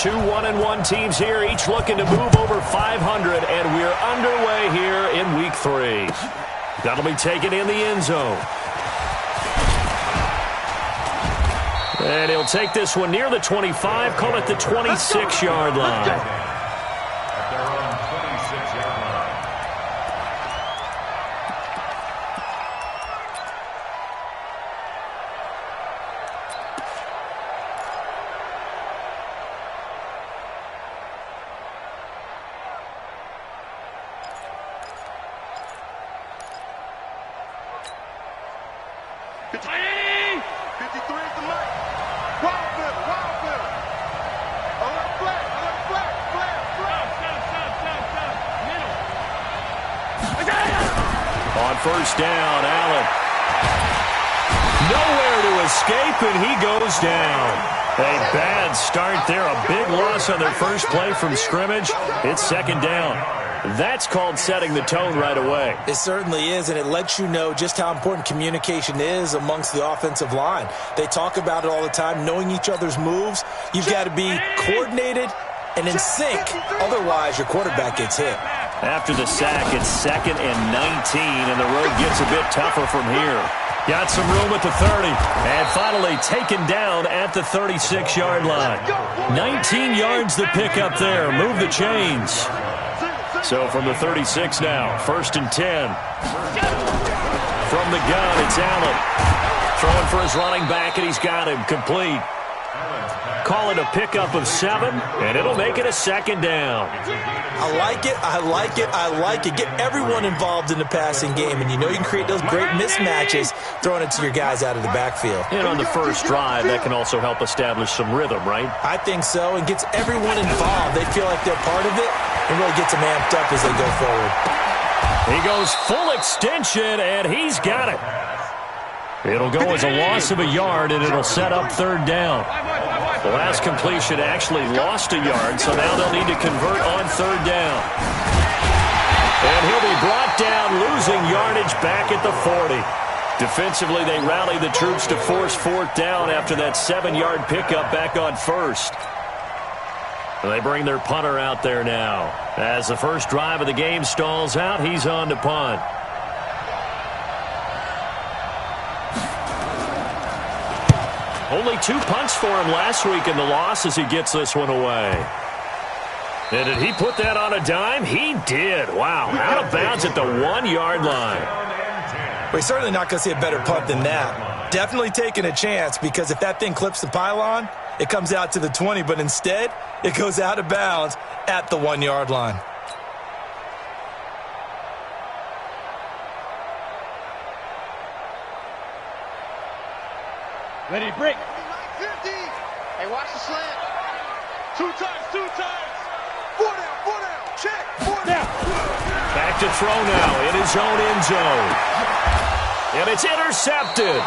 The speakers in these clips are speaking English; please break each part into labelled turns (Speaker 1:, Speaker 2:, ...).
Speaker 1: two 1-1 teams here, each looking to move over 500, and we're underway here in Week 3. That'll be taken in the end zone. And he'll take this one near the 25, call it the 26-yard line. On first down, Allen. Nowhere to escape, and he goes down. A bad start there. A big loss on their first play from scrimmage. It's second down. That's called setting the tone right away.
Speaker 2: It certainly is, and it lets you know just how important communication is amongst the offensive line. They talk about it all the time, knowing each other's moves. You've got to be coordinated and in sync. Otherwise, your quarterback gets hit.
Speaker 1: After the sack, it's 2nd and 19, and the road gets a bit tougher from here. Got some room at the 30, and finally taken down at the 36-yard line. 19 yards to pick up there. Move the chains. So from the 36 now, 1st and 10. From the gun, it's Allen. Throwing for his running back, and he's got him complete. Call it a pickup of 7, and it'll make it a second down.
Speaker 2: I like it, I like it, I like it. Get everyone involved in the passing game, and you know you can create those great mismatches throwing it to your guys out of the backfield.
Speaker 1: And on the first drive, that can also help establish some rhythm, right?
Speaker 2: I think so, and gets everyone involved. They feel like they're part of it, and really gets them amped up as they go forward.
Speaker 1: He goes full extension, and he's got it. It'll go as a loss of a yard, and it'll set up third down. The last completion actually lost a yard, so now they'll need to convert on third down. And he'll be brought down, losing yardage back at the 40. Defensively, they rally the troops to force fourth down after that 7-yard pickup back on first. They bring their punter out there now. As the first drive of the game stalls out, he's on to punt. Only 2 punts for him last week in the loss as he gets this one away. And did he put that on a dime? He did. Wow. Out of bounds at the 1-yard line.
Speaker 2: Well, he's certainly not going to see a better punt than that. Definitely taking a chance, because if that thing clips the pylon, it comes out to the 20, but instead it goes out of bounds at the 1-yard line.
Speaker 3: Ready to break.
Speaker 4: 50. Hey, watch the slant. 2 times. 4 down. Check. 4 down.
Speaker 1: Back to throw now in his own end zone. And it's intercepted.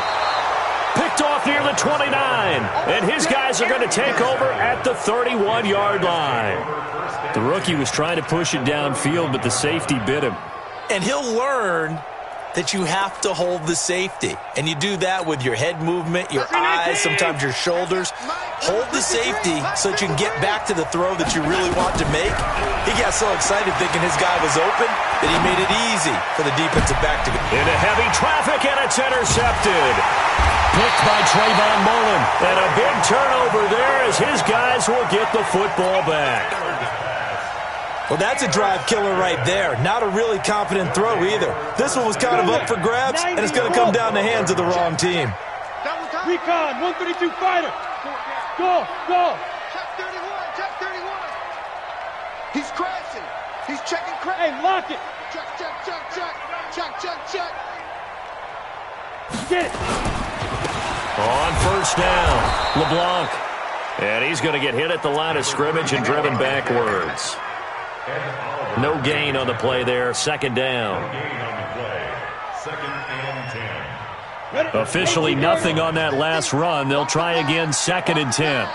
Speaker 1: Picked off near the 29. And his guys are going to take over at the 31-yard line. The rookie was trying to push it downfield, but the safety bit him.
Speaker 2: And he'll learn that you have to hold the safety. And you do that with your head movement, your eyes, sometimes your shoulders. Hold the safety so that you can get back to the throw that you really want to make. He got so excited thinking his guy was open that he made it easy for the defensive back to go.
Speaker 1: Into heavy traffic, and it's intercepted. Picked by Trayvon Mullen. And a big turnover there as his guys will get the football back.
Speaker 2: Well, that's a drive killer right there. Not a really confident throw either. This one was kind of up for grabs, and it's going to come down the hands of the wrong team.
Speaker 3: Recon, 132 fighter. Go.
Speaker 4: Check 31. He's crashing. He's checking crash.
Speaker 3: Hey, lock it.
Speaker 4: Check.
Speaker 3: Get it.
Speaker 1: On first down, LeBlanc. And he's going to get hit at the line of scrimmage and driven backwards. No gain on the play there. Second down. Officially nothing on that last run. They'll try again, 2nd and 10.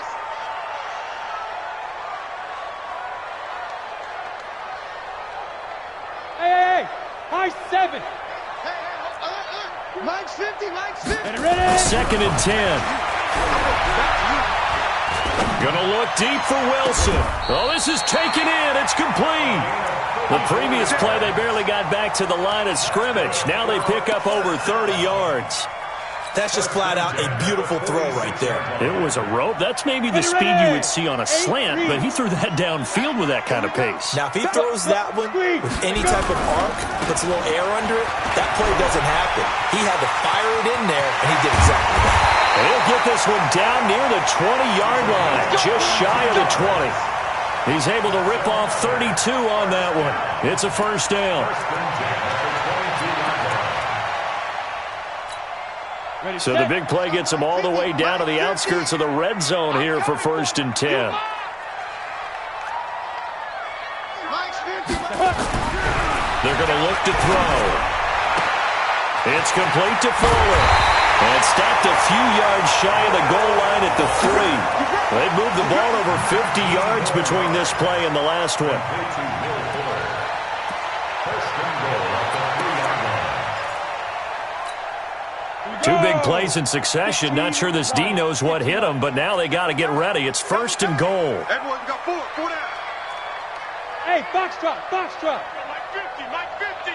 Speaker 3: Hey. High 7.
Speaker 4: Mike's 50.
Speaker 3: Ready.
Speaker 1: 2nd and 10. Gonna look deep for Wilson. Oh, this is taken in. It's complete. The previous play, they barely got back to the line of scrimmage. Now they pick up over 30 yards.
Speaker 2: That's just flat out a beautiful throw right there.
Speaker 1: It was a rope. That's maybe the speed you would see on a slant, but he threw that downfield with that kind of pace.
Speaker 2: Now, if he throws that one with any type of arc, puts a little air under it, that play doesn't happen. He had to fire it in there, and he did exactly that.
Speaker 1: He'll get this one down near the 20-yard line, just shy of the 20. He's able to rip off 32 on that one. It's a first down. So the big play gets him all the way down to the outskirts of the red zone here for 1st and 10. They're going to look to throw. It's complete to Fuller. And stopped a few yards shy of the goal line at the 3. They've moved the ball over 50 yards between this play and the last one. Two big plays in succession. Not sure this D knows what hit him, but now they got to get ready. It's 1st and goal.
Speaker 4: Everyone got four down.
Speaker 3: Hey, foxtrot, foxtrot.
Speaker 4: Mike 50.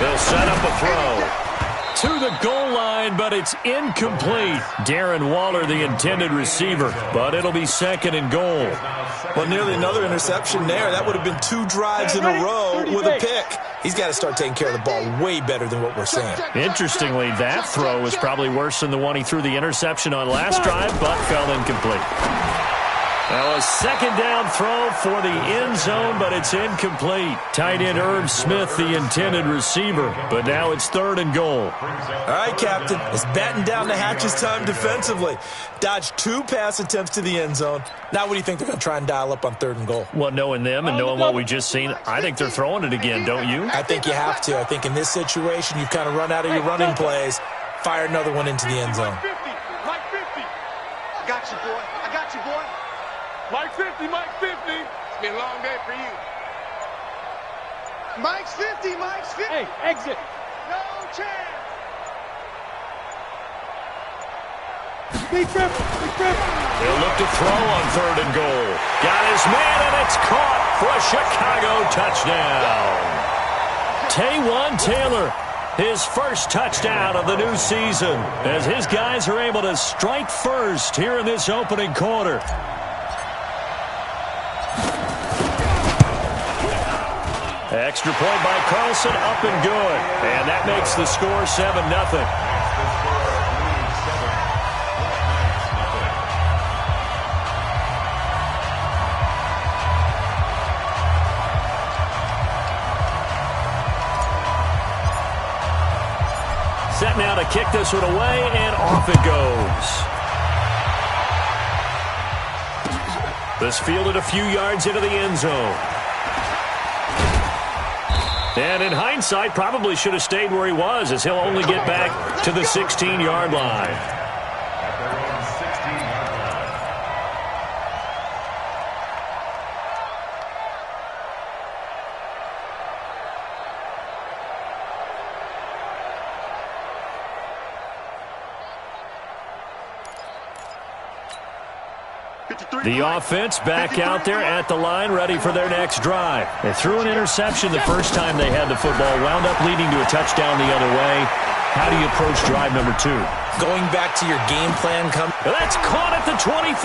Speaker 1: They'll set up a throw to the goal line, but it's incomplete. Darren Waller, the intended receiver, but it'll be 2nd and goal.
Speaker 2: Well, nearly another interception there. That would have been 2 drives in a row with a pick. He's got to start taking care of the ball way better than what we're seeing.
Speaker 1: Interestingly, that throw was probably worse than the one he threw the interception on last drive, but fell incomplete. Now a 2nd down throw for the end zone, but it's incomplete. Tight end Irv Smith, the intended receiver, but now it's 3rd and goal.
Speaker 2: All right, Captain, it's batten down the hatches time defensively. Dodged 2 pass attempts to the end zone. Now what do you think they're going to try and dial up on 3rd and goal?
Speaker 1: Well, knowing them and knowing what we just seen, I think they're throwing it again, don't you?
Speaker 2: I think you have to. I think in this situation, you've kind of run out of your running plays. Fire another one into the end zone.
Speaker 4: Mike 50. I got you, boy. I got you, boy. Mike 50, Mike 50. It's been a long day for you. Mike's 50, Mike's 50.
Speaker 3: Hey, exit.
Speaker 4: No chance.
Speaker 3: Be careful, be careful.
Speaker 1: He'll look to throw on 3rd and goal. Got his man, and it's caught for a Chicago touchdown. Taywan Taylor, his first touchdown of the new season, as his guys are able to strike first here in this opening quarter. Extra point by Carlson, up and good. And that makes the score 7-0. Set now to kick this one away, and off it goes. This fielded a few yards into the end zone. And in hindsight, probably should have stayed where he was, as he'll only get back to the 16-yard line. The offense back out there at the line, ready for their next drive. They threw an interception the first time they had the football, wound up leading to a touchdown the other way. How do you approach drive number 2?
Speaker 2: Going back to your game plan.
Speaker 1: That's caught at the 25.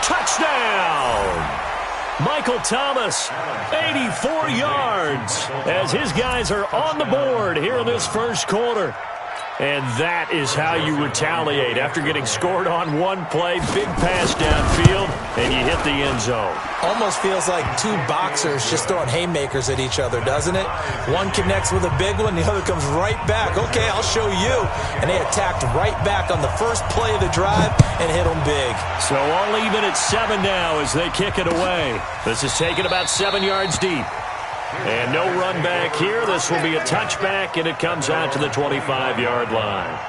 Speaker 1: Touchdown! Michael Thomas, 84 yards, as his guys are on the board here in this first quarter. And that is how you retaliate after getting scored on one play, big pass downfield, and you hit the end zone.
Speaker 2: Almost feels like 2 boxers just throwing haymakers at each other, doesn't it? One connects with a big one, the other comes right back. Okay, I'll show you. And they attacked right back on the first play of the drive and hit them big.
Speaker 1: So all even at 7 now as they kick it away. This is taken about 7 yards deep. And no run back here. This will be a touchback, and it comes out to the 25-yard line.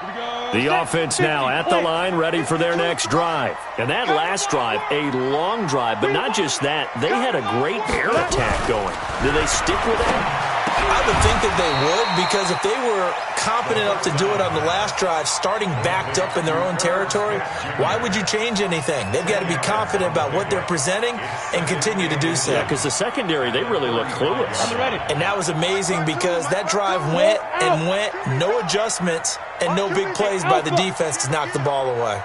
Speaker 3: Here we go.
Speaker 1: The offense now at the line, ready for their next drive. And that last drive, a long drive, but not just that. They had a great air attack going. Do they stick with that?
Speaker 2: I would think that they would, because if they were competent enough to do it on the last drive, starting backed up in their own territory, why would you change anything? They've got to be confident about what they're presenting and continue to do so.
Speaker 1: Yeah, because the secondary, they really look clueless.
Speaker 2: And that was amazing because that drive went and went, no adjustments, and no big plays by the defense to knock the ball away.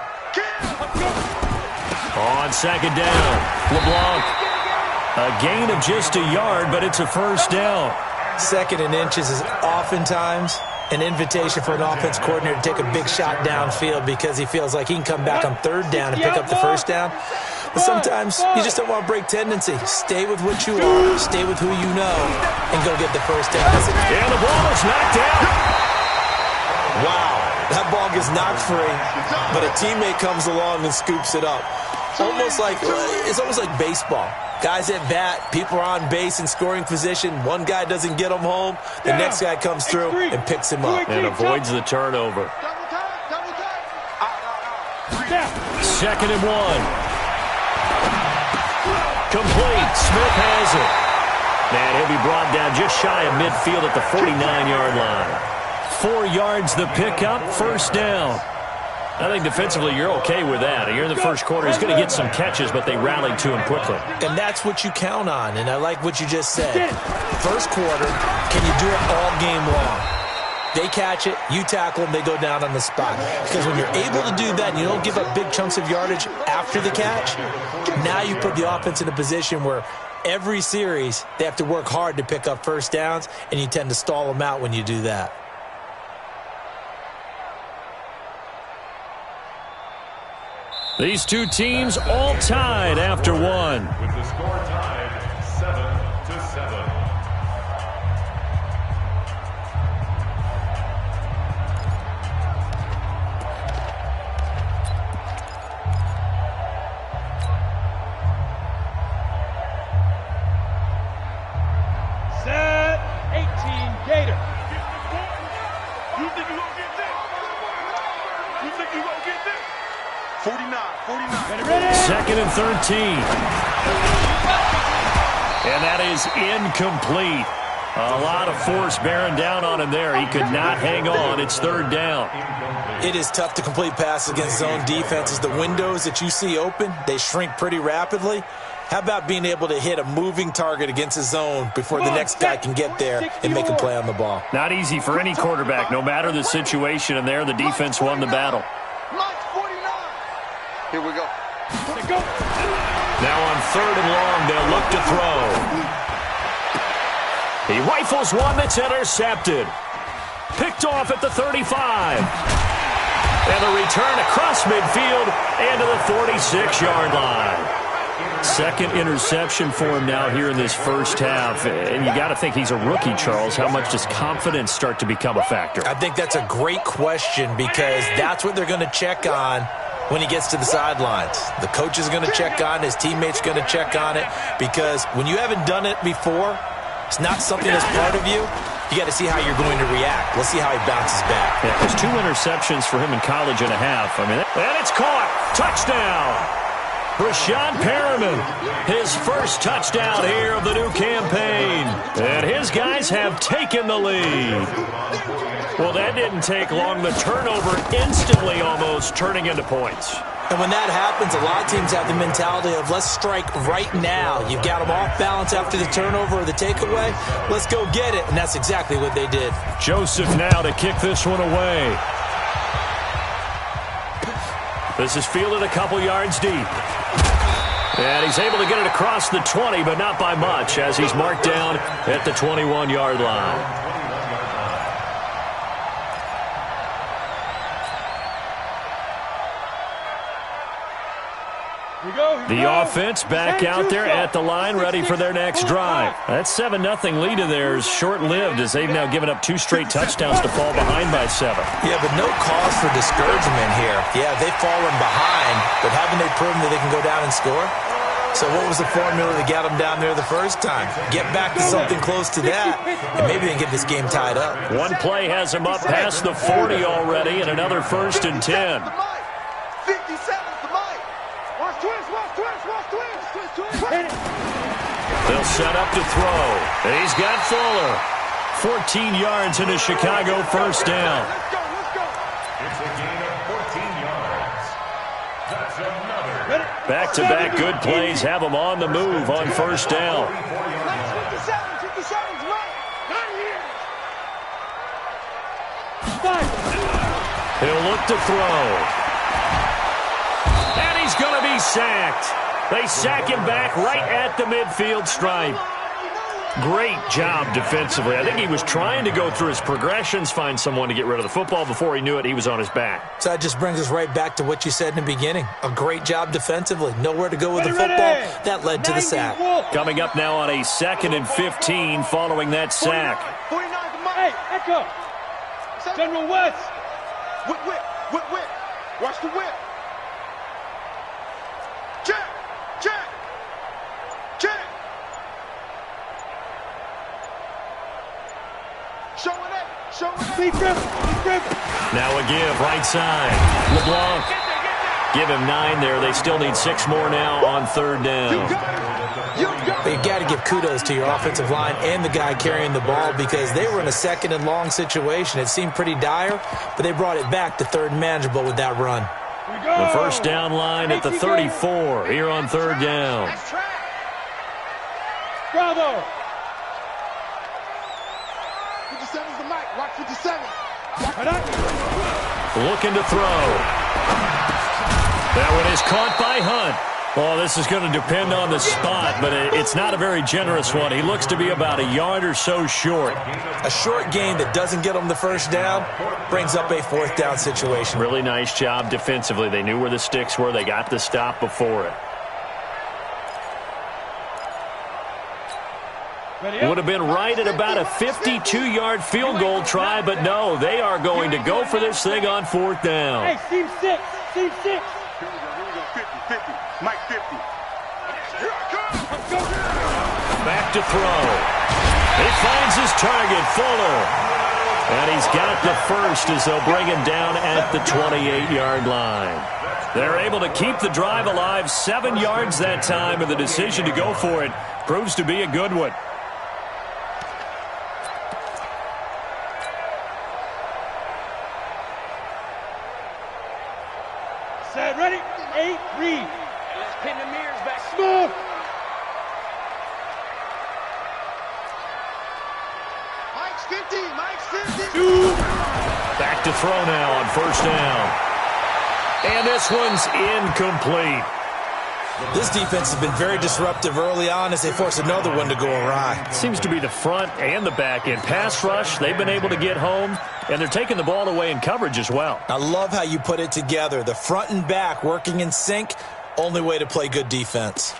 Speaker 1: On second down, LeBlanc. A gain of just a yard, but it's a first down.
Speaker 2: Second and inches is oftentimes an invitation for an offense coordinator to take a big shot downfield because he feels like he can come back on third down and pick up the first down. But sometimes you just don't want to break tendency. Stay with what you are, stay with who you know, and go get the first down.
Speaker 1: And the ball is knocked down.
Speaker 2: Wow, that ball gets knocked free, but a teammate comes along and scoops it up. It's almost like baseball. Guys at bat, people are on base in scoring position. One guy doesn't get him home. The next guy comes through and picks him up.
Speaker 1: And avoids the turnover. Second and 1. Complete. Smith has it. And he'll be brought down just shy of midfield at the 49-yard line. 4 yards the pickup, first down. I think defensively you're okay with that. Here in the first quarter, he's going to get some catches, but they rallied to him quickly.
Speaker 2: And that's what you count on, and I like what you just said. First quarter, can you do it all game long? They catch it, you tackle them, they go down on the spot. Because when you're able to do that and you don't give up big chunks of yardage after the catch, now you put the offense in a position where every series they have to work hard to pick up first downs, and you tend to stall them out when you do that.
Speaker 1: These two teams all tied after one.
Speaker 5: With the score tied 7-7.
Speaker 3: Set 18 Gator.
Speaker 4: You think you gonna get this? You think you gonna get this? 49.
Speaker 1: Second and 13. And that is incomplete. A lot of force bearing down on him there. He could not hang on. It's third down.
Speaker 2: It is tough to complete passes against zone defenses. The windows that you see open, they shrink pretty rapidly. How about being able to hit a moving target against a zone before the next guy can get there and make a play on the ball?
Speaker 1: Not easy for any quarterback, no matter the situation. And there, the defense won the battle.
Speaker 4: Here we go.
Speaker 1: Now on third and long, they'll look to throw. He rifles one that's intercepted. Picked off at the 35. And the return across midfield and to the 46-yard line. Second interception for him now here in this first half. And you got to think he's a rookie, Charles. How much does confidence start to become a factor?
Speaker 2: I think that's a great question because that's what they're going to check on when he gets to the sidelines. The coach is going to check on it. His teammates are going to check on it because when you haven't done it before, it's not something that's part of you. You got to see how you're going to react. Let's see how he bounces back.
Speaker 1: Yeah, there's 2 interceptions for him in college and a half. I mean, and it's caught. Touchdown. Rashad Perriman, his first touchdown here of the new campaign. And his guys have taken the lead. Well, that didn't take long. The turnover instantly almost turning into points.
Speaker 2: And when that happens, a lot of teams have the mentality of let's strike right now. You've got them off balance after the turnover or the takeaway. Let's go get it. And that's exactly what they did.
Speaker 1: Joseph now to kick this one away. This is fielded a couple yards deep. And he's able to get it across the 20, but not by much, as he's marked down at the 21-yard line. The offense back out there at the line, ready for their next drive. That 7-0 lead of theirs short-lived as they've now given up 2 straight touchdowns to fall behind by 7.
Speaker 2: Yeah, but no cause for discouragement here. Yeah, they've fallen behind, but haven't they proven that they can go down and score? So what was the formula that got them down there the first time? Get back to something close to that, and maybe they can get this game tied up.
Speaker 1: One play has them up past the 40 already, and another 1st and 10.
Speaker 4: 50 seconds to Mike. Watch twist.
Speaker 1: They'll set up to throw. And he's got Fuller. 14 yards in a Chicago first down.
Speaker 4: Let's go.
Speaker 5: It's a gain of 14 yards. That's another.
Speaker 1: Back-to-back good plays have them on the move on first down.
Speaker 4: 57, Mike. Not here.
Speaker 1: He'll look to throw. And he's going to be sacked. They sack him back right at the midfield stripe. Great job defensively. I think he was trying to go through his progressions, find someone to get rid of the football. Before he knew it, he was on his back.
Speaker 2: So that just brings us right back to what you said in the beginning. A great job defensively. Nowhere to go with the football. That led to the sack.
Speaker 1: Coming up now on a 2nd and 15 following that sack.
Speaker 4: 49 to Mike.
Speaker 3: Hey, Echo. General West.
Speaker 4: Whip. Watch the whip. Check. Showing it.
Speaker 3: Deep grip.
Speaker 1: Now a give, right side. LeBlanc. Give him 9 there. They still need 6 more now on 3rd down.
Speaker 2: But you got to give kudos to your offensive line and the guy carrying the ball because they were in a 2nd and long situation. It seemed pretty dire, but they brought it back to 3rd and manageable with that run.
Speaker 1: The first down line at the 34 here on 3rd down.
Speaker 3: Bravo.
Speaker 4: 57's the Mike. Watch 57.
Speaker 1: Looking to throw. That one is caught by Hunt. Well, this is going to depend on the spot, but it's not a very generous one. He looks to be about a yard or so short.
Speaker 2: A short gain that doesn't get them the first down brings up a 4th down situation.
Speaker 1: Really nice job defensively. They knew where the sticks were. They got the stop before it. Would have been right at about a 52-yard field goal try, but no, they are going to go for this thing on 4th down.
Speaker 3: Hey, team 6.
Speaker 4: Here we go. 50. Mike 50. Here I come.
Speaker 1: Back to throw. He finds his target, Fuller. And he's got the first as they'll bring him down at the 28-yard line. They're able to keep the drive alive, 7 yards that time, and the decision to go for it proves to be a good one.
Speaker 3: Set, ready? 8, read.
Speaker 4: Let's pin the mirrors back.
Speaker 3: Move.
Speaker 4: Mike's 50.
Speaker 1: Back to throw now on first down. And this one's incomplete.
Speaker 2: This defense has been very disruptive early on as they force another one to go awry.
Speaker 1: Seems to be the front and the back end. Pass rush, they've been able to get home, and they're taking the ball away in coverage as well.
Speaker 2: I love how you put it together. The front and back working in sync, only way to play good defense.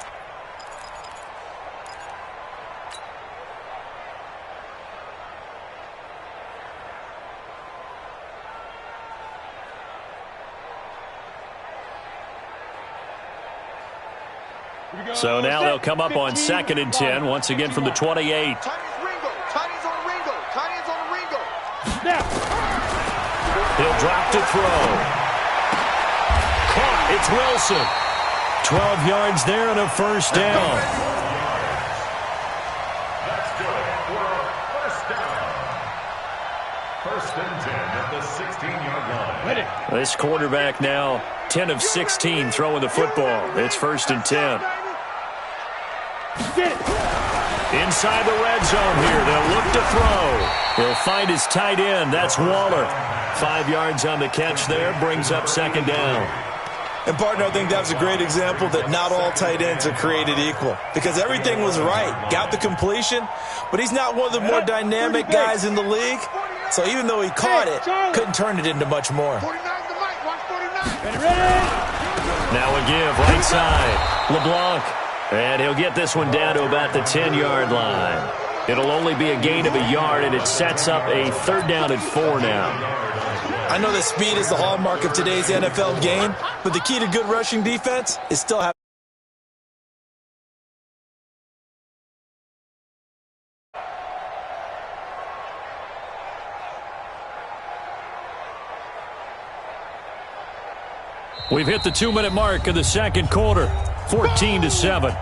Speaker 1: So now they'll come up on 2nd and 10, once again from the 28.
Speaker 4: Tight ends on Ringo.
Speaker 3: Snap.
Speaker 1: He'll drop to throw. Caught. It's Wilson. 12 yards there and a first down.
Speaker 5: That's good for a first down. 1st and 10 at the 16-yard line.
Speaker 3: Ready.
Speaker 1: This quarterback now 10 of 16 throwing the football. It's 1st and 10.
Speaker 3: Get it.
Speaker 1: Inside the red zone here. They'll look to throw. He'll find his tight end. That's Waller. 5 yards on the catch there. Brings up 2nd down.
Speaker 2: And, partner, I think that's a great example that not all tight ends are created equal because everything was right. Got the completion, but he's not one of the more dynamic guys in the league. So even though he caught it, couldn't turn it into much more.
Speaker 4: 49's the Mike. Watch 49.
Speaker 3: Ready.
Speaker 1: Now a give, right side. LeBlanc. And he'll get this one down to about the 10-yard line. It'll only be a gain of a yard, and it sets up a 3rd down and 4 now.
Speaker 2: I know that speed is the hallmark of today's NFL game, but the key to good rushing defense is still having
Speaker 1: We've hit the 2-minute mark of the second quarter. 14-7.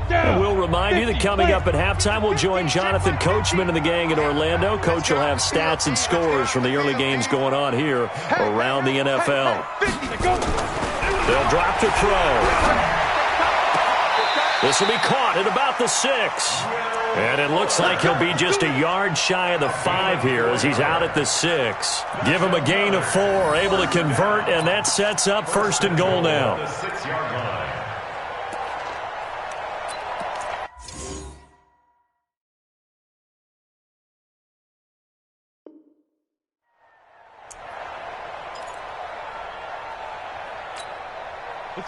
Speaker 1: And we'll remind you that coming up at halftime, we'll join Jonathan Coachman and the gang in Orlando. Coach will have stats and scores from the early games going on here around the NFL. They'll drop to throw. This will be caught at about the 6. And it looks like he'll be just a yard shy of the 5 here as he's out at the 6. Give him a gain of 4, able to convert, and that sets up 1st and goal now.
Speaker 5: The 6-yard line.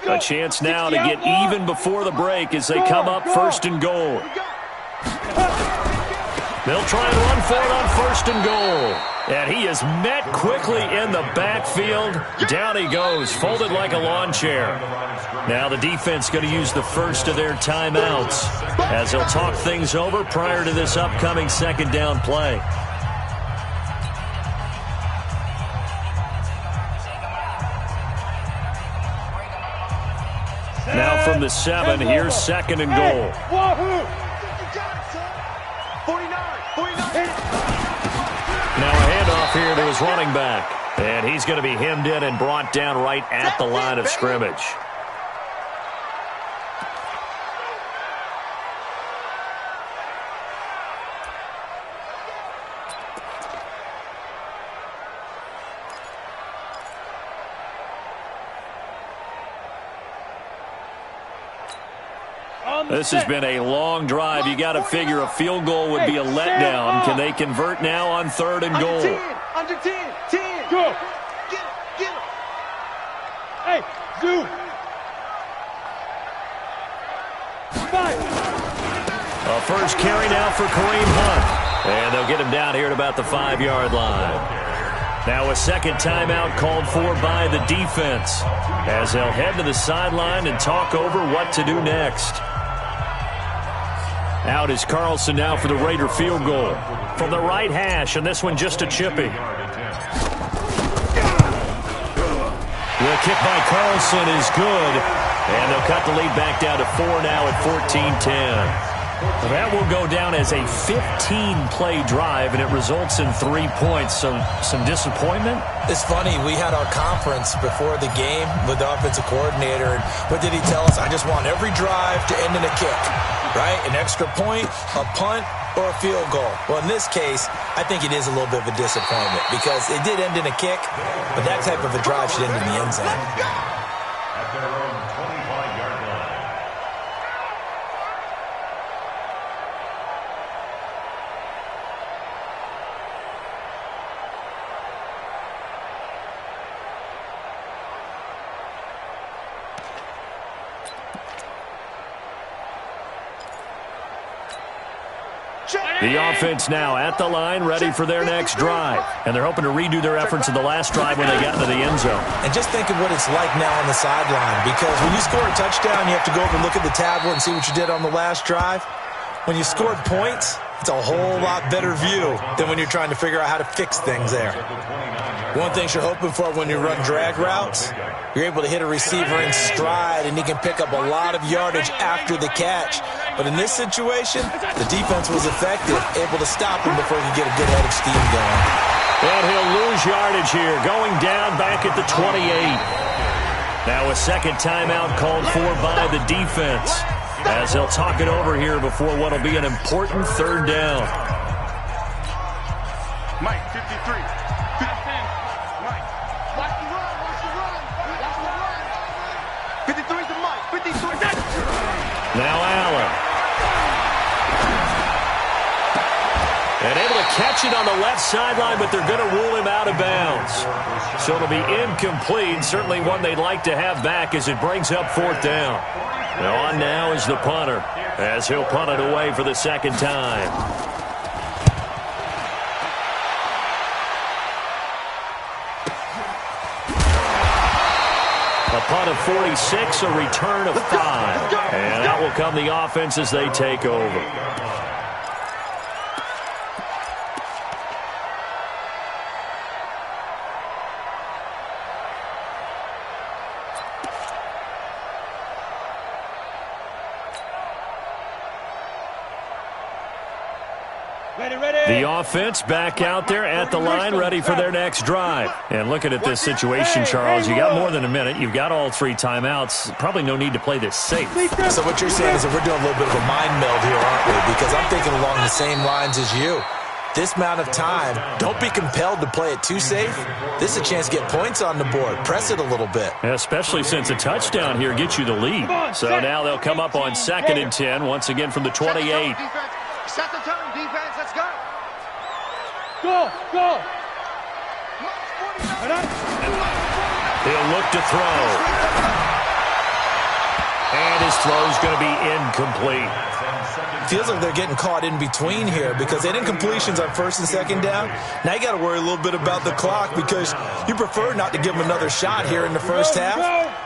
Speaker 1: A chance now to get even before the break as they come up 1st and goal. They'll try and run for it on 1st and goal. And he is met quickly in the backfield. Down he goes, folded like a lawn chair. Now the defense going to use the first of their timeouts as they'll talk things over prior to this upcoming 2nd down play. Now from the 7, here's 2nd and goal.
Speaker 4: 49.
Speaker 1: Now a handoff here to his running back. And he's going to be hemmed in and brought down right at the line of scrimmage. This has been a long drive. You got to figure a field goal would be a letdown. Can they convert now on 3rd and goal?
Speaker 4: Under 10.
Speaker 3: Go.
Speaker 4: Get him.
Speaker 3: Hey, Zoo. 5.
Speaker 1: A first carry now for Kareem Hunt. And they'll get him down here at about the 5-yard line. Now a 2nd timeout called for by the defense as they'll head to the sideline and talk over what to do next. Out is Carlson now for the Raider field goal. From the right hash, and this one just a chippy. The kick by Carlson is good. And they'll cut the lead back down to 4 now at 14-10. That will go down as a 15-play drive, and it results in 3 points. So some disappointment?
Speaker 2: It's funny. We had our conference before the game with the offensive coordinator. And what did he tell us? I just want every drive to end in a kick, right? An extra point, a punt, or a field goal. Well, in this case, I think it is a little bit of a disappointment because it did end in a kick, but that type of a drive should end in the end zone.
Speaker 5: At their own 25-yard line.
Speaker 1: The offense now at the line, ready for their next drive. And they're hoping to redo their efforts in the last drive when they got into the end zone.
Speaker 2: And just think of what it's like now on the sideline, because when you score a touchdown, you have to go over and look at the tablet and see what you did on the last drive. When you scored points, it's a whole lot better view than when you're trying to figure out how to fix things there. One thing you're hoping for when you run drag routes, you're able to hit a receiver in stride, and he can pick up a lot of yardage after the catch. But in this situation, the defense was effective, able to stop him before he could get a good head of steam going.
Speaker 1: And he'll lose yardage here, going down back at the 28. Now a 2nd timeout called for by the defense as they'll talk it over here before what will be an important 3rd down.
Speaker 4: Mike, 53. Mike. Watch the run. 53's the Mike. 53's
Speaker 1: Now Allen. And able to catch it on the left sideline, but they're going to rule him out of bounds. So it'll be incomplete, certainly one they'd like to have back as it brings up 4th down. Now on now is the punter as he'll punt it away for the 2nd time. A punt of 46, a return of 5. And that will come the offense as they take over. The offense back out there at the line, ready for their next drive. And looking at this situation, Charles, you got more than a minute. You've got all 3 timeouts. Probably no need to play this safe.
Speaker 2: So what you're saying is that we're doing a little bit of a mind meld here, aren't we? Because I'm thinking along the same lines as you. This amount of time, don't be compelled to play it too safe. This is a chance to get points on the board. Press it a little bit.
Speaker 1: Especially since a touchdown here gets you the lead. So now they'll come up on 2nd and 10, once again from the 28.
Speaker 4: Set the tone, defense. Let's go.
Speaker 3: Go, go.
Speaker 1: He'll look to throw. And his throw's going to be incomplete.
Speaker 2: Feels like they're getting caught in between here because they didn't completions on 1st and 2nd down. Now you got to worry a little bit about the clock because you prefer not to give them another shot here in the first half.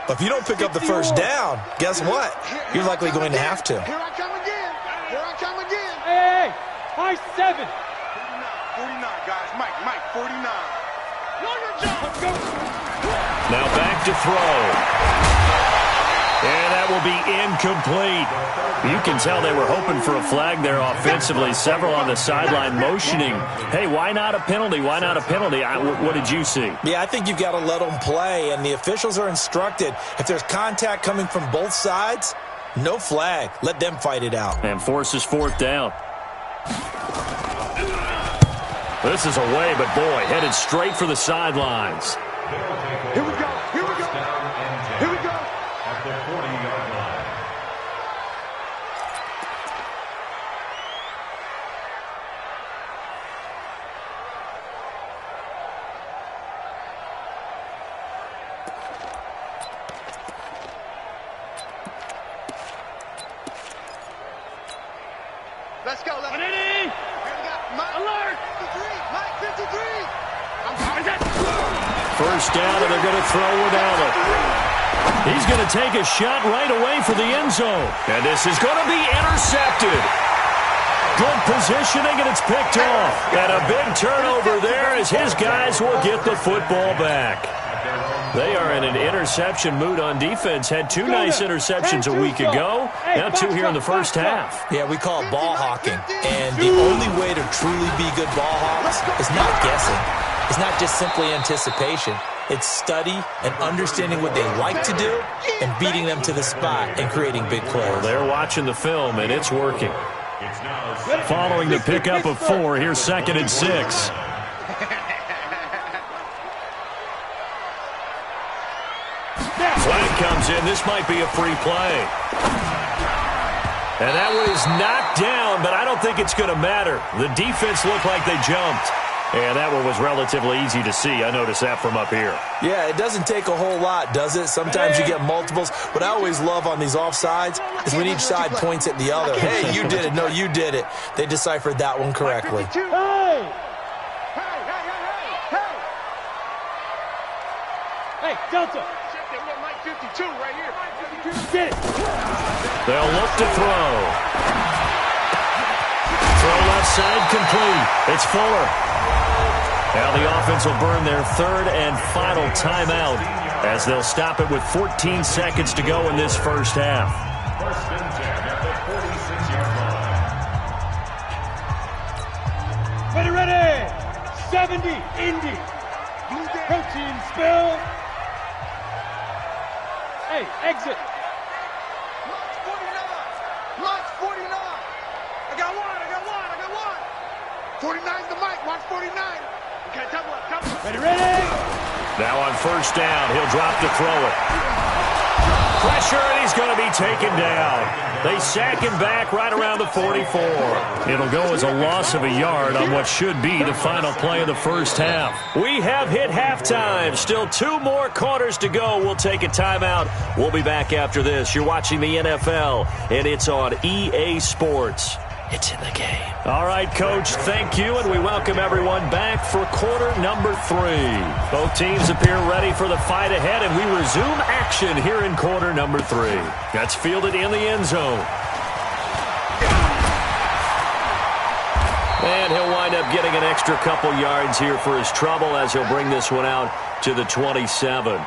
Speaker 2: But if you don't pick up the first down, guess what? You're likely going to have to.
Speaker 4: Here I come again. Here I come again.
Speaker 3: Hey, high 7.
Speaker 4: 49, guys. Mike, 49.
Speaker 1: Now back to throw. And that will be incomplete. You can tell they were hoping for a flag there offensively. Several on the sideline motioning. Hey, why not a penalty? Why not a penalty? What did you see?
Speaker 2: Yeah, I think you've got to let them play, and the officials are instructed. If there's contact coming from both sides, no flag. Let them fight it out.
Speaker 1: And forces 4th down. This is away, but boy, headed straight for the sidelines.
Speaker 4: Here we go. Here we go. Here we go.
Speaker 5: At the 40-yard line.
Speaker 4: Let's go. Let's go.
Speaker 3: Ready?
Speaker 4: Here we go. Mike,
Speaker 3: Alert.
Speaker 4: 53. Mike, 53. I'm coming.
Speaker 1: First down, and they're going to throw with Allen. He's going to take a shot right away for the end zone. And this is going to be intercepted. Good positioning, and it's picked off. And a big turnover there as his guys will get the football back. They are in an interception mood on defense. Had 2 nice interceptions a week ago. Now 2 here in the first half.
Speaker 2: Yeah, we call it ball hawking. And the only way to truly be good ball hawks is not guessing. It's not just simply anticipation. It's study and understanding what they like to do and beating them to the spot and creating big plays.
Speaker 1: Well, they're watching the film, and it's working. Following the pickup of 4, here's 2nd and 6. Flag comes in. This might be a free play. And that one is knocked down, but I don't think it's going to matter. The defense looked like they jumped. And that one was relatively easy to see. I noticed that from up here.
Speaker 2: Yeah, it doesn't take a whole lot, does it? Sometimes you get multiples. What I always love on these offsides is when each side points at the other. Hey, you did it. No, you did it. They deciphered that one correctly.
Speaker 3: Hey! Hey, Delta!
Speaker 4: They want Mike 52 right here.
Speaker 3: Get it!
Speaker 1: They'll look to throw. Throw left side complete. It's Fuller. Now the offense will burn their 3rd and final timeout as they'll stop it with 14 seconds to go in this first half.
Speaker 5: First and 10 at the 46-yard line.
Speaker 3: Ready! 70, Indy. Protein spill. Hey, exit.
Speaker 4: March 49. I got one. 49's the Mike. Watch 49. Okay, double up.
Speaker 3: Ready?
Speaker 1: Now on first down, he'll drop to throw it. Pressure, and he's going to be taken down. They sack him back right around the 44. It'll go as a loss of a yard on what should be the final play of the first half. We have hit halftime. Still 2 more quarters to go. We'll take a timeout. We'll be back after this. You're watching the NFL, and it's on EA Sports. It's in the game. All right, Coach, thank you, and we welcome everyone back for quarter number 3. Both teams appear ready for the fight ahead, and we resume action here in quarter number 3. That's fielded in the end zone. And he'll wind up getting an extra couple yards here for his trouble as he'll bring this one out to the 27.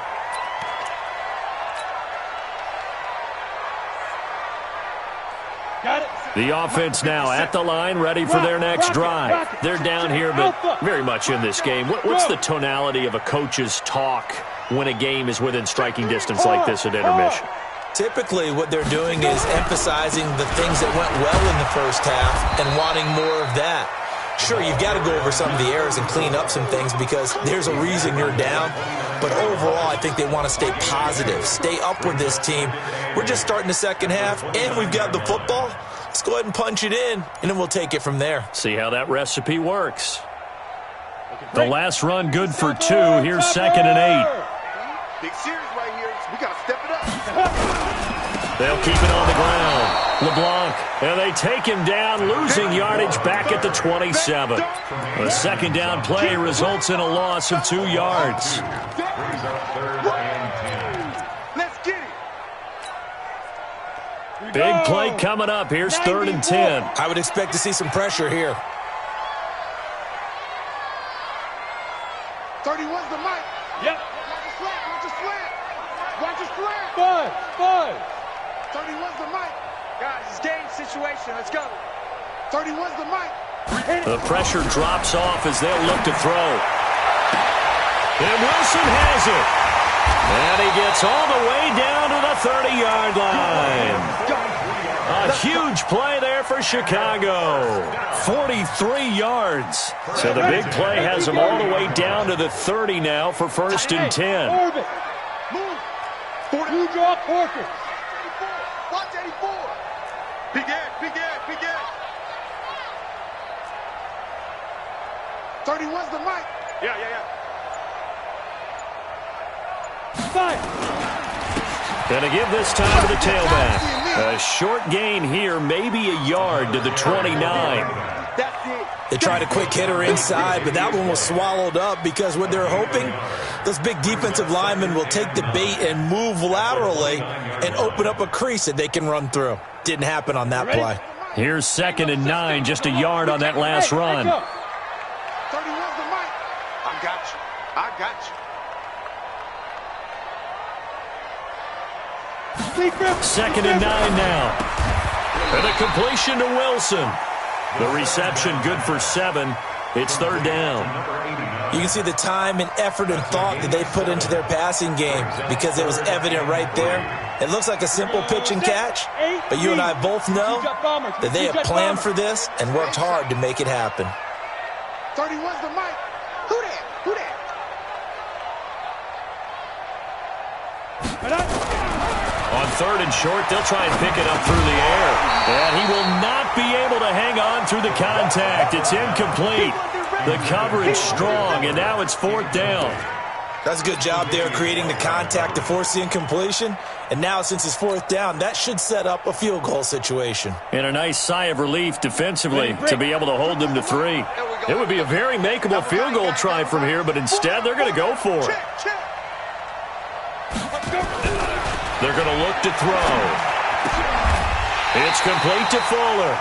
Speaker 3: Got it.
Speaker 1: The offense now at the line, ready for their next drive. They're down here, but very much in this game. What's the tonality of a coach's talk when a game is within striking distance like this at intermission?
Speaker 2: Typically, what they're doing is emphasizing the things that went well in the first half and wanting more of that. Sure, you've got to go over some of the errors and clean up some things because there's a reason you're down. But overall, I think they want to stay positive, stay up with this team. We're just starting the second half, and we've got the football. Let's go ahead and punch it in, and then we'll take it from there.
Speaker 1: See how that recipe works. The last run good for 2. Here's 2nd and 8.
Speaker 4: Big series right here. We got to step it up.
Speaker 1: They'll keep it on the ground. LeBlanc, and they take him down, losing yardage back at the 27. A second down play results in a loss of 2 yards.
Speaker 4: Let's get it.
Speaker 1: Big play coming up. Here's 3rd and 10.
Speaker 2: I would expect to see some pressure here.
Speaker 4: 31's the mic.
Speaker 3: Yep.
Speaker 4: Watch the slant. Watch the slant. Watch the slant.
Speaker 3: 5.
Speaker 4: 31's the mic. Guys, it's game situation. Let's go. 31's the mic.
Speaker 1: The pressure drops off as they'll look to throw. And Wilson has it. And he gets all the way down to the 30-yard line. A huge play there for Chicago. 43 yards. So the big play has them all the way down to the 30 now for 1st and 10.
Speaker 3: Orbit.
Speaker 4: Move.
Speaker 3: 2 drop Corkers.
Speaker 4: Watch 84. Big Ed, big Ed, big Ed. 31's the mic. Yeah.
Speaker 3: 5.
Speaker 1: Gonna give this time to the tailback. A short gain here, maybe a yard to the 29.
Speaker 4: That's it.
Speaker 2: They tried a quick hitter inside, but that one was swallowed up because what they're hoping, those big defensive linemen will take the bait and move laterally and open up a crease that they can run through. Didn't happen on that play.
Speaker 1: Here's 2nd and 9, just a yard on that last run.
Speaker 4: 31's the mic. I got you.
Speaker 1: 2nd and 9 now. And a completion to Wilson. The reception good for 7. It's 3rd down.
Speaker 2: You can see the time and effort and thought that they put into their passing game because it was evident right there. It looks like a simple pitch and catch, but you and I both know that they have planned for this and worked hard to make it happen.
Speaker 4: 31's the mic. Who that?
Speaker 1: On 3rd and short, they'll try and pick it up through the air. And he will not be able to hang on through the contact. It's incomplete. The coverage strong, and now it's 4th down.
Speaker 2: That's a good job there creating the contact to force the incompletion. And now since it's 4th down, that should set up a field goal situation.
Speaker 1: And a nice sigh of relief defensively to be able to hold them to 3. It would be a very makeable field goal try from here, but instead they're going to go for it. They're going to look to throw. It's complete to Fuller.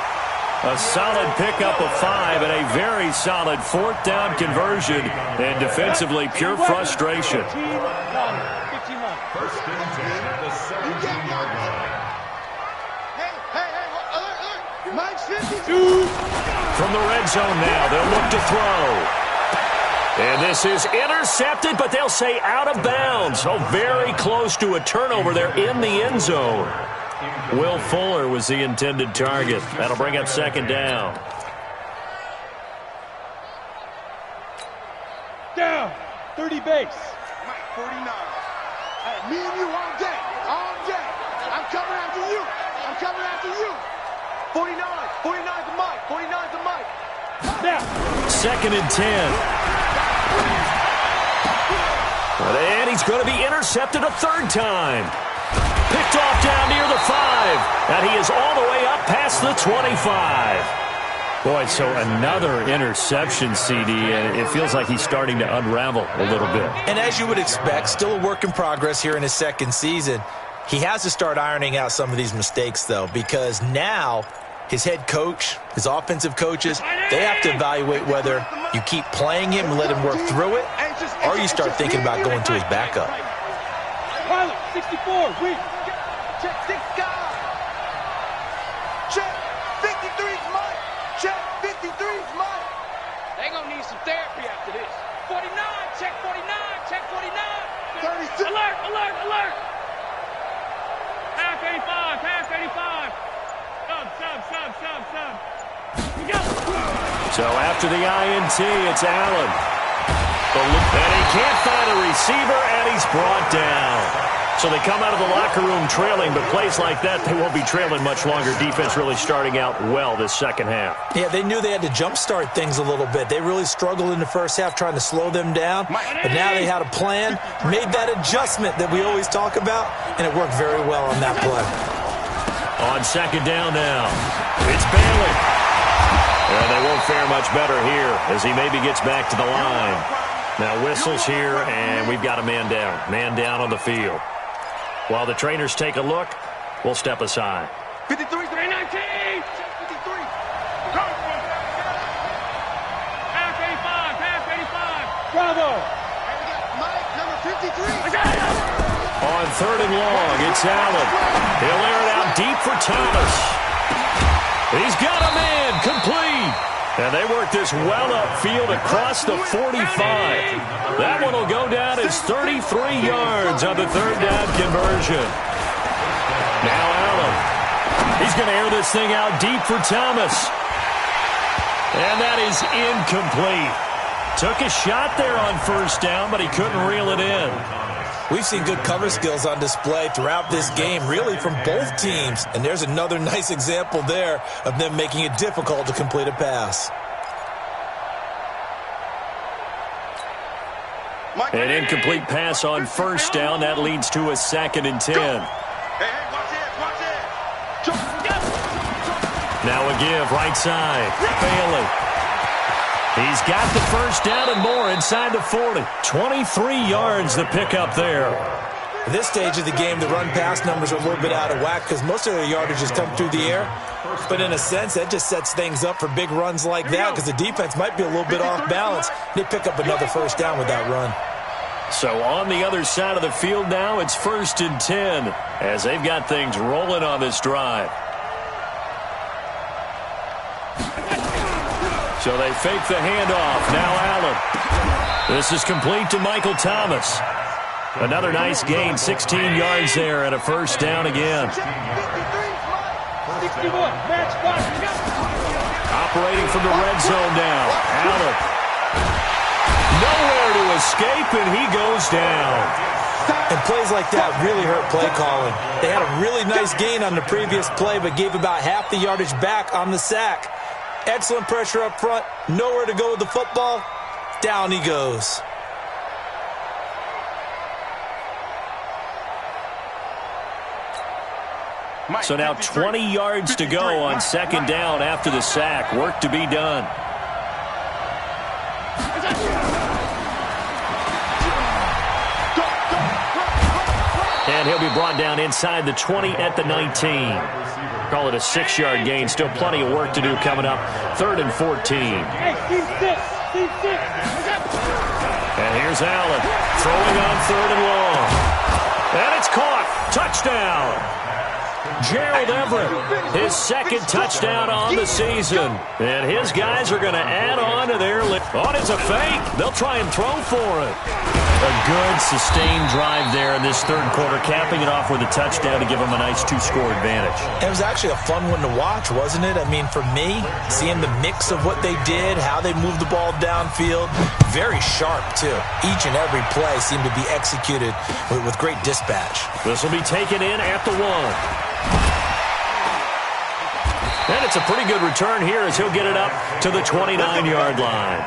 Speaker 1: A solid pickup of 5 and a very solid 4th down conversion. And defensively, pure frustration.
Speaker 5: 1st and 10 at the 17-yard line.
Speaker 4: Hey, Mike's 52.
Speaker 1: From the red zone now, they'll look to throw. And this is intercepted, but they'll say out of bounds. So very close to a turnover there in the end zone. Will Fuller was the intended target. That'll bring up 2nd down.
Speaker 3: Down. 30 base.
Speaker 4: Mike 49. Hey, me and you all day. I'm coming after you. 49 the mic. 49 the mic.
Speaker 3: Now.
Speaker 1: 2nd and 10. And he's going to be intercepted a 3rd time. Picked off down near the 5. And he is all the way up past the 25. Boy, so another interception, CD, and it feels like he's starting to unravel a little bit.
Speaker 2: And as you would expect, still a work in progress here in his 2nd season. He has to start ironing out some of these mistakes, though, because now his head coach, his offensive coaches, they have to evaluate whether you keep playing him and let him work through it, or you start thinking about going to his backup.
Speaker 3: Pilot, 64, weak.
Speaker 4: Check 6 guys. Check 6
Speaker 3: some therapy after this.
Speaker 6: 49, check 49, check 49.
Speaker 4: 36.
Speaker 6: Alert, alert, alert. Half 85, half 85. Sub. You go.
Speaker 1: So after the INT, it's Allen. And he can't find a receiver, and he's brought down. So they come out of the locker room trailing, but plays like that, they won't be trailing much longer. Defense really starting out well this second half.
Speaker 2: Yeah, they knew they had to jumpstart things a little bit. They really struggled in the first half trying to slow them down, but now they had a plan, made that adjustment that we always talk about, and it worked very well on that play.
Speaker 1: On second down now, it's Bailey. And they won't fare much better here as he maybe gets back to the line. Now whistles here, and we've got a man down. Man down on the field. While the trainers take a look, we'll step aside.
Speaker 4: 53,
Speaker 6: 319.
Speaker 4: 53.
Speaker 6: Half 85, half 85.
Speaker 3: Bravo.
Speaker 4: And we got Mike, number 53.
Speaker 1: On third and long, it's Allen. He'll air it out deep for Thomas. He's got a man complete. And they work this well upfield across the 45. That one will go down as 33 yards on the third down conversion. Now Allen. He's going to air this thing out deep for Thomas. And that is incomplete. Took a shot there on first down, but he couldn't reel it in.
Speaker 2: We've seen good cover skills on display throughout this game, really from both teams. And there's another nice example there of them making it difficult to complete a pass.
Speaker 1: An incomplete pass on first down. That leads to a 2nd and 10.
Speaker 4: Hey, watch it.
Speaker 1: Now a give, right side. Bailey. He's got the first down and more inside the 40. 23 yards the pickup there.
Speaker 2: At this stage of the game, the run-pass numbers are a little bit out of whack because most of their yardage has come through the air. But in a sense, that just sets things up for big runs like that because the defense might be a little bit off balance. They pick up another first down with that run.
Speaker 1: So on the other side of the field now, it's 1st and 10 as they've got things rolling on this drive. So they fake the handoff. Now Allen. This is complete to Michael Thomas. Another nice gain, 16 yards there and a first down again.
Speaker 3: 61. Match box.
Speaker 1: Operating from the red zone now. Allen. Nowhere to escape, and he goes down.
Speaker 2: And plays like that really hurt play calling. They had a really nice gain on the previous play, but gave about half the yardage back on the sack. Excellent pressure up front. Nowhere to go with the football. Down he goes.
Speaker 1: So now 20 yards to go on second down after the sack. Work to be done. And he'll be brought down inside the 20 at the 19. Call it a 6-yard gain. Still plenty of work to do coming up. 3rd and 14.
Speaker 3: Hey, C6.
Speaker 1: And here's Allen throwing on 3rd and long. And it's caught. Touchdown. Gerald Everett, his 2nd touchdown on the season. And his guys are going to add on to their list. Oh, it's a fake. They'll try and throw for it. A good sustained drive there in this 3rd quarter, capping it off with a touchdown to give them a nice 2-score advantage.
Speaker 2: It was actually a fun one to watch, wasn't it? I mean, for me, seeing the mix of what they did, how they moved the ball downfield, very sharp, too. Each and every play seemed to be executed with great dispatch.
Speaker 1: This will be taken in at the 1. And it's a pretty good return here as he'll get it up to the 29-yard line.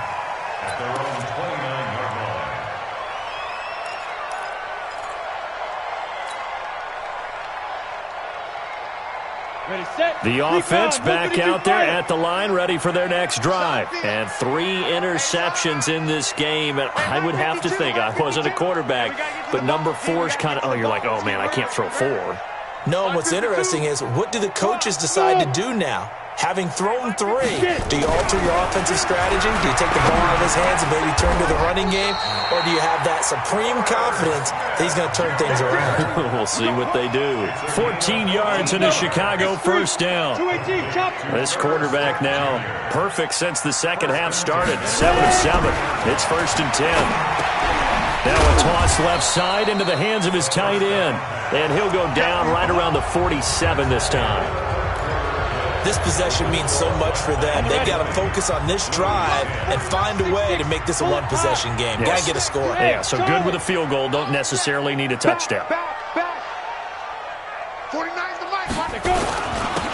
Speaker 3: Ready, set.
Speaker 1: The offense back out there at the line, ready for their next drive. And 3 interceptions in this game. And I would have to think, I wasn't a quarterback, but number 4 is kind of, you're like, oh, man, I can't throw 4.
Speaker 2: No, and what's interesting is, what do the coaches decide to do now? Having thrown 3, do you alter your offensive strategy? Do you take the ball out of his hands and maybe turn to the running game? Or do you have that supreme confidence that he's going to turn things around?
Speaker 1: We'll see what they do. 14 yards into Chicago, first down. This quarterback now perfect since the second half started. 7 of 7. It's first and 10. Now a toss left side into the hands of his tight end. And he'll go down right around the 47 this time.
Speaker 2: This possession means so much for them. They've got to focus on this drive and find a way to make this a one-possession game.
Speaker 1: Yes.
Speaker 2: Got to get a score.
Speaker 1: Yeah, so good with a field goal. Don't necessarily need a touchdown.
Speaker 4: Back. 49's the mic.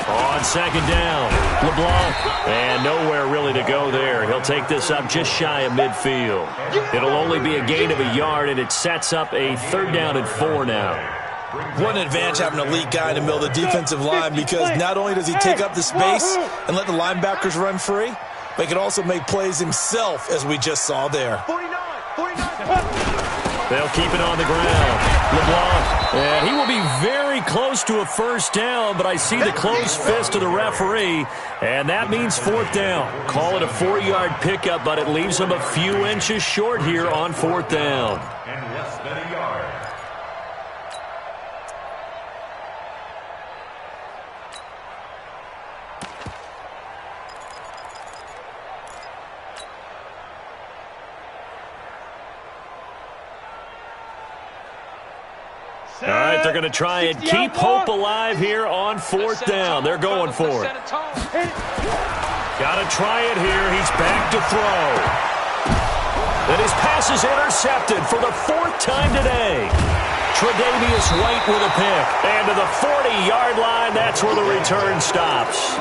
Speaker 1: On second down, LeBlanc. And nowhere really to go there. He'll take this up just shy of midfield. It'll only be a gain of a yard, and it sets up a 3rd down and 4 now.
Speaker 2: What an advantage having an elite guy in the middle of the defensive line, because not only does he take up the space and let the linebackers run free, but he can also make plays himself, as we just saw there.
Speaker 4: 49.
Speaker 1: They'll keep it on the ground. LeBlanc, and he will be very close to a first down, but I see the closed fist of the referee, and that means 4th down. Call it a 4-yard pickup, but it leaves him a few inches short here on 4th down.
Speaker 5: And less than a yard.
Speaker 1: All right, they're going to try and keep hope alive here on 4th down. They're going for it. Got to try it here. He's back to throw. And his pass is intercepted for the 4th time today. Tre'Davious White with a pick. And to the 40-yard line, that's where the return stops.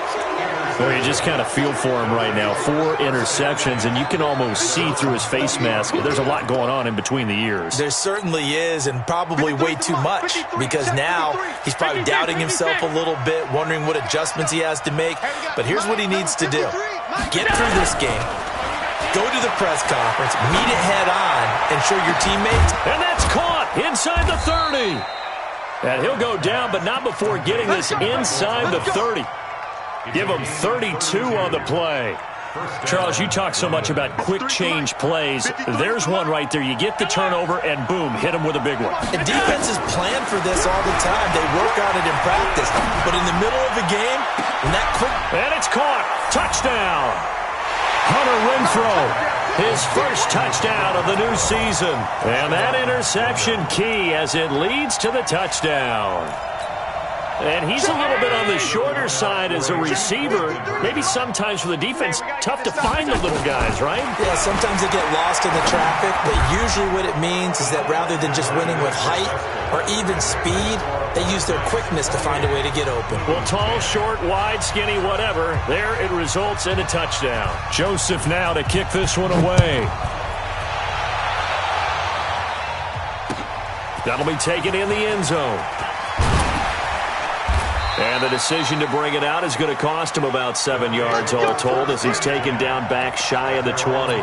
Speaker 1: Well, you just kind of feel for him right now. 4 interceptions, and you can almost see through his face mask. There's a lot going on in between the ears.
Speaker 2: There certainly is, and probably way too much, because now he's probably doubting himself a little bit, wondering what adjustments he has to make. But here's what he needs to do. Get through this game. Go to the press conference, meet it head on, and show your teammates.
Speaker 1: And that's caught inside the 30. And he'll go down, but not before getting this inside the 30. Give him 32 on the play. Charles, you talk so much about quick change plays. There's one right there. You get the turnover, and boom, hit him with a big one.
Speaker 2: And defenses plan for this all the time. They work on it in practice. But in the middle of the game, when that quick...
Speaker 1: And it's caught. Touchdown. Hunter Renfrow, his first touchdown of the new season. And that interception key as it leads to the touchdown. And he's a little bit on the shorter side as a receiver. Maybe sometimes for the defense, tough to find the little guys, right?
Speaker 2: Yeah, sometimes they get lost in the traffic, but usually what it means is that rather than just winning with height or even speed, they use their quickness to find a way to get open.
Speaker 1: Well, tall, short, wide, skinny, whatever, there it results in a touchdown. Joseph now to kick this one away. That'll be taken in the end zone. And the decision to bring it out is going to cost him about 7 yards all told as he's taken down back shy of the 20.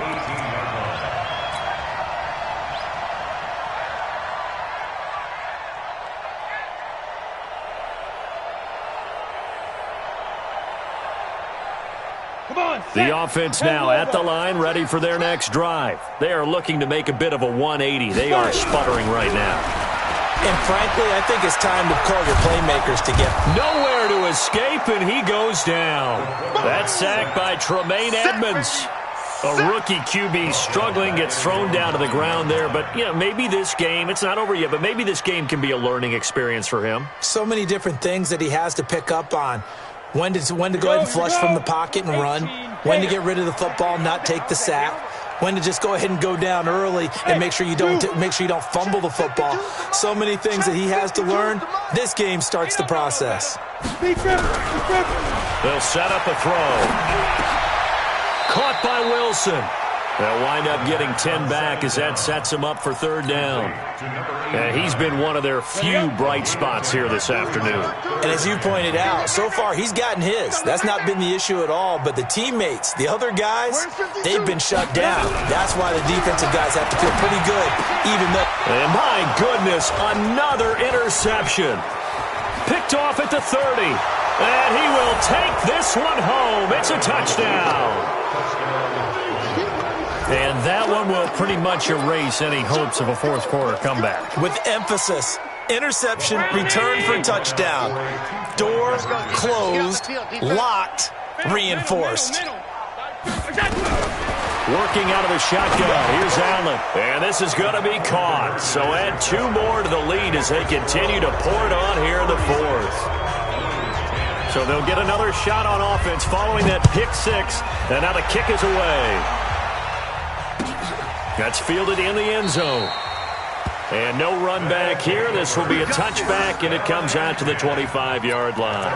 Speaker 1: The offense now at the line, ready for their next drive. They are looking to make a bit of a 180. They are sputtering right now.
Speaker 2: And frankly, I think it's time to call your playmakers together.
Speaker 1: Nowhere to escape, and he goes down. That sack by Tremaine Edmonds. A rookie QB struggling, gets thrown down to the ground there. But, you know, maybe this game, it's not over yet, but maybe this game can be a learning experience for him.
Speaker 2: So many different things that he has to pick up on. When to go ahead and flush from the pocket and run. When to get rid of the football, not take the sack. When to just go ahead and go down early and make sure you don't fumble the football. So many things that he has to learn. This game starts the process.
Speaker 1: They'll set up a throw. Caught by Wilson. They'll wind up getting 10 back as that sets him up for 3rd down. And he's been one of their few bright spots here this afternoon.
Speaker 2: And as you pointed out, so far he's gotten his. That's not been the issue at all. But the teammates, the other guys, they've been shut down. That's why the defensive guys have to feel pretty good, even though...
Speaker 1: And my goodness, another interception. Picked off at the 30. And he will take this one home. It's a touchdown. And that one will pretty much erase any hopes of a fourth quarter comeback.
Speaker 2: With emphasis. Interception, return for touchdown. Door closed, locked, reinforced.
Speaker 1: Working out of the shotgun. Here's Allen. And this is going to be caught. So add 2 more to the lead as they continue to pour it on here in the fourth. So they'll get another shot on offense following that pick 6. And now the kick is away. That's fielded in the end zone. And no run back here. This will be a touchback, and it comes out to the 25-yard line.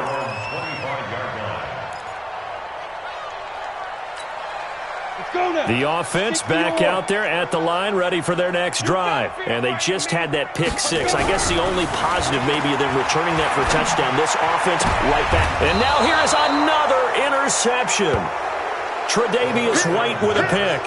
Speaker 1: The offense back out there at the line, ready for their next drive. And they just had that pick 6. I guess the only positive maybe of them returning that for a touchdown. This offense right back. And now here is another interception. Tre'Davious White with a pick.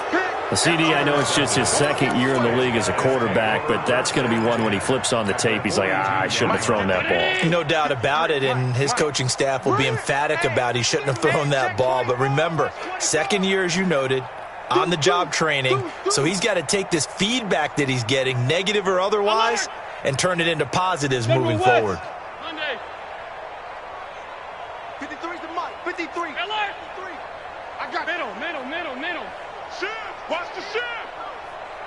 Speaker 1: The CD, I know it's just his second year in the league as a quarterback, but that's going to be one when he flips on the tape. He's like, I shouldn't have thrown that ball.
Speaker 2: No doubt about it, and his coaching staff will be emphatic about he shouldn't have thrown that ball. But remember, second year, as you noted, on-the-job training, so he's got to take this feedback that he's getting, negative or otherwise, and turn it into positives moving forward.
Speaker 4: 53's the mic. 53.
Speaker 6: Alert!
Speaker 4: 53. I got
Speaker 6: Middle.
Speaker 4: shift. Watch the shift.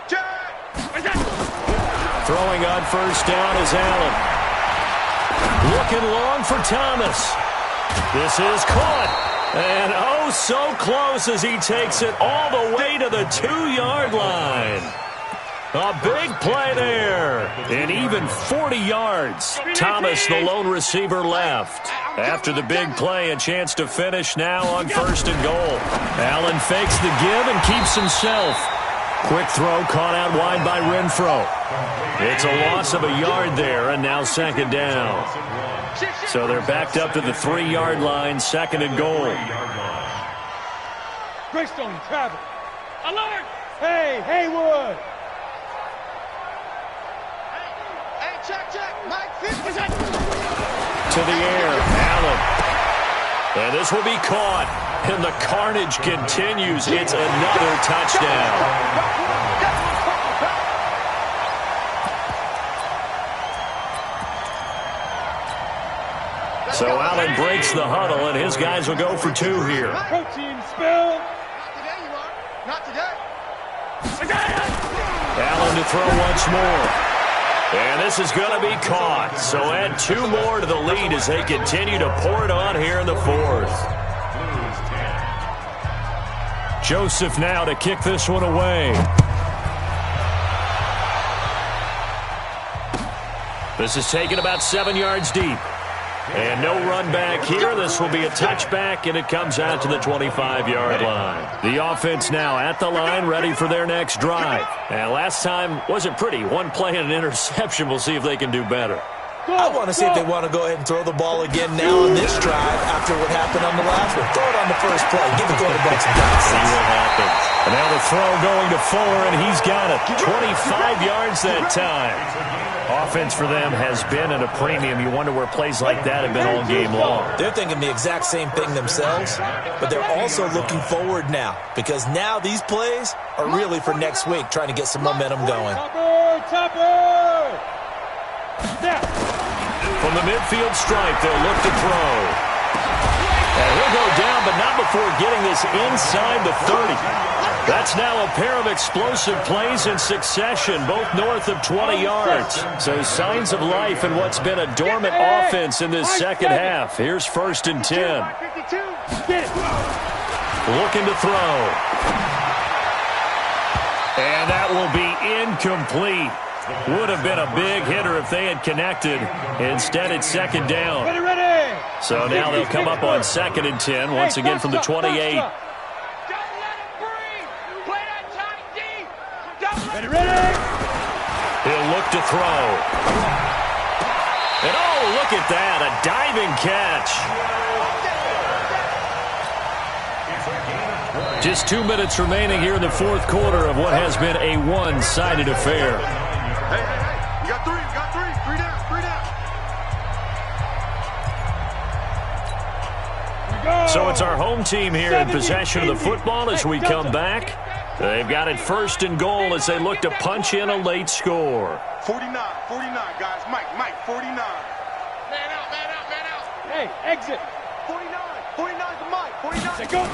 Speaker 4: Jack.
Speaker 1: Throwing on first down is Allen. Looking long for Thomas. This is caught. And oh, so close as he takes it all the way to the 2-yard line. A big play there. And even 40 yards. Thomas, the lone receiver, left. After the big play, a chance to finish now on first and goal. Allen fakes the give and keeps himself. Quick throw caught out wide by Renfro. It's a loss of a yard there, and now second down. So they're backed up to the 3-yard line, second and goal.
Speaker 3: Greystone, travel.
Speaker 6: Alert!
Speaker 3: Hey, Haywood.
Speaker 4: Hey, check. Mike 50.
Speaker 1: To the air, Allen. And this will be caught. And the carnage continues. It's another touchdown. So Allen breaks the huddle, and his guys will go for 2 here.
Speaker 3: Protein spill.
Speaker 4: Not today, you are. Not today.
Speaker 1: Allen to throw once more. And this is going to be caught. So add 2 more to the lead as they continue to pour it on here in the fourth. Joseph now to kick this one away. This is taken about 7 yards deep. And no run back here. This will be a touchback, and it comes out to the 25-yard line. The offense now at the line, ready for their next drive. And last time wasn't pretty. 1 play and an interception. We'll see if they can do better.
Speaker 2: I want to see if they want to go ahead and throw the ball again now on this drive after what happened on the last one. Throw it on the first play. Give the quarterback some time.
Speaker 1: See what happens. And now the throw going to Fuller, and he's got it. 25 yards that time. Offense for them has been at a premium. You wonder where plays like that have been all game long.
Speaker 2: They're thinking the exact same thing themselves, but they're also looking forward now because now these plays are really for next week, trying to get some momentum going.
Speaker 3: Topper! Snap!
Speaker 1: From the midfield stripe, they'll look to throw. And he'll go down, but not before getting this inside the 30. That's now a pair of explosive plays in succession, both north of 20 yards. So signs of life in what's been a dormant offense in this second half. Here's first and 10.
Speaker 3: Get it!
Speaker 1: Looking to throw. And that will be incomplete. Would have been a big hitter if they had connected. Instead, it's second down.
Speaker 3: Ready!
Speaker 1: So now they'll come up on second and 10, once again from the 28.
Speaker 3: Ready!
Speaker 1: He'll look to throw. And oh, look at that, a diving catch. Just 2 minutes remaining here in the fourth quarter of what has been a one-sided affair.
Speaker 4: Hey. You got 3. 3 down.
Speaker 1: So it's our home team here in possession of the football as we come back. They've got it first and goal as they look to punch in a late score.
Speaker 4: 49, guys. Mike, 49.
Speaker 6: Man out.
Speaker 3: Hey, exit.
Speaker 4: 49 to Mike. 49.
Speaker 3: Go.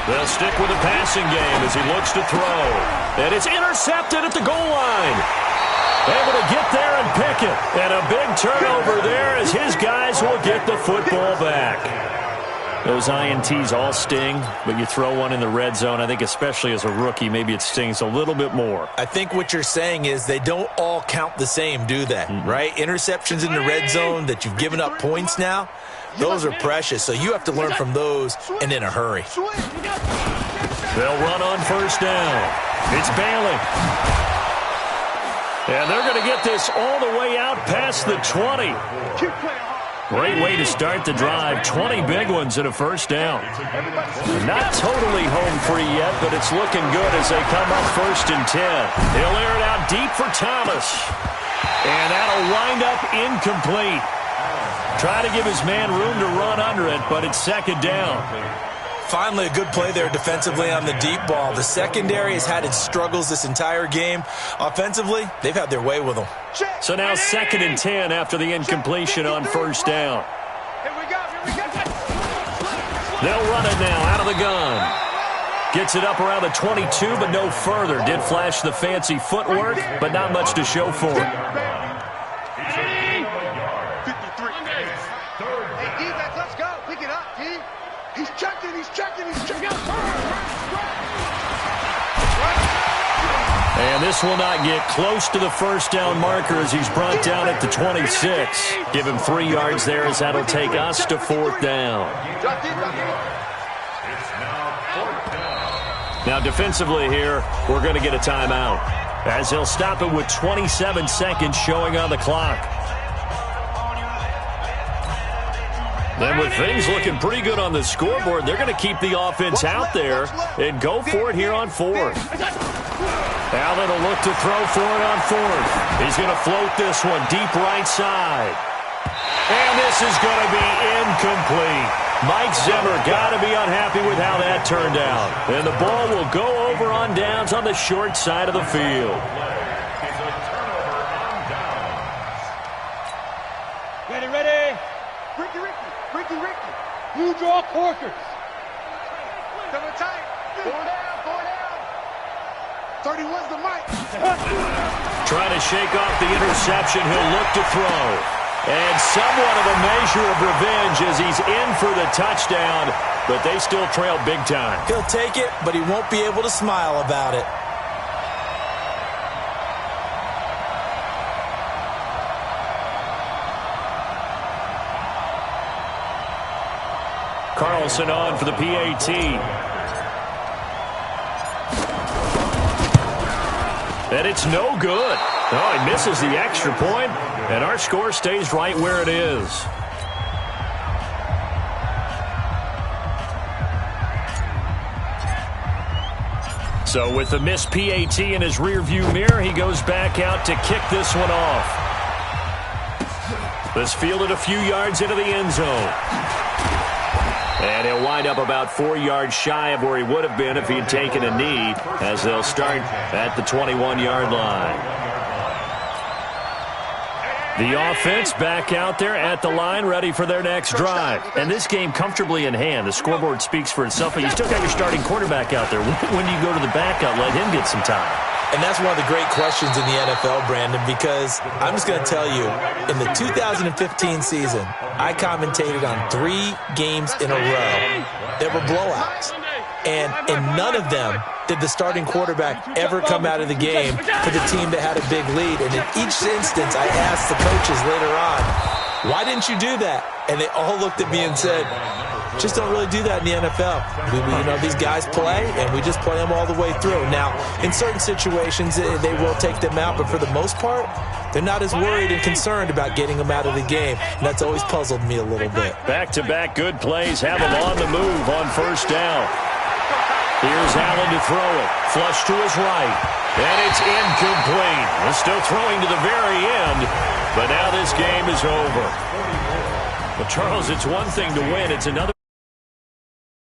Speaker 1: They'll stick with the passing game as he looks to throw. And it's intercepted at the goal line. Able to get there and pick it. And a big turnover there as his guys will get the football back. Those INTs all sting, but you throw one in the red zone, I think especially as a rookie, maybe it stings a little bit more.
Speaker 2: I think what you're saying is they don't all count the same, do they? Right? Interceptions in the red zone that you've given up points now, those are precious. So you have to learn from those and in a hurry.
Speaker 1: They'll run on first down. It's Bailey. And they're going to get this all the way out past the 20. Great way to start the drive. 20 big ones and a first down. Not totally home free yet, but it's looking good as they come up first and 10. He'll air it out deep for Thomas. And that'll wind up incomplete. Try to give his man room to run under it, but it's second down.
Speaker 2: Finally, a good play there defensively on the deep ball. The secondary has had its struggles this entire game. Offensively, they've had their way with them.
Speaker 1: So now second and 10 after the incompletion on first down.
Speaker 6: Here we go.
Speaker 1: They'll run it now out of the gun. Gets it up around the 22, but no further. Did flash the fancy footwork, but not much to show for it.
Speaker 4: 53. Hey, defense, let's go. Pick it up, D. He's checking.
Speaker 1: And this will not get close to the first down marker as he's brought down at the 26. Give him 3 yards there as that'll take us to fourth down. Now defensively here, we're going to get a timeout as they'll stop it with 27 seconds showing on the clock. And with things looking pretty good on the scoreboard, they're going to keep the offense out there and go for it here on fourth. Allen will look to throw for it on fourth. He's going to float this one deep right side. And this is going to be incomplete. Mike Zimmer got to be unhappy with how that turned out. And the ball will go over on downs on the short side of the field.
Speaker 3: Ready.
Speaker 4: Ricky.
Speaker 3: You draw corkers.
Speaker 4: Double tight. 4 down. 31's the mic.
Speaker 1: Trying to shake off the interception. He'll look to throw. And somewhat of a measure of revenge as he's in for the touchdown, but they still trail big time.
Speaker 2: He'll take it, but he won't be able to smile about it.
Speaker 1: Carlson on for the PAT. And it's no good. Oh, he misses the extra point, and our score stays right where it is. So with the missed PAT in his rearview mirror, he goes back out to kick this one off. This fielded a few yards into the end zone. And he'll wind up about 4 yards shy of where he would have been if he had taken a knee, as they'll start at the 21-yard line. The offense back out there at the line, ready for their next drive. And this game comfortably in hand. The scoreboard speaks for itself, but you still got your starting quarterback out there. When do you go to the backup, let him get some time?
Speaker 2: And that's one of the great questions in the NFL, Brandon, because I'm just going to tell you, in the 2015 season, I commentated on 3 games in a row that were blowouts. And in none of them did the starting quarterback ever come out of the game for the team that had a big lead. And in each instance, I asked the coaches later on, why didn't you do that? And they all looked at me and said, just don't really do that in the NFL. These guys play, and we just play them all the way through. Now, in certain situations, they will take them out, but for the most part, they're not as worried and concerned about getting them out of the game. And that's always puzzled me a little bit.
Speaker 1: Back-to-back good plays have them on the move on first down. Here's Allen to throw it. Flush to his right. And it's incomplete. They're still throwing to the very end, but now this game is over. Well, Charles, it's one thing to win. It's another.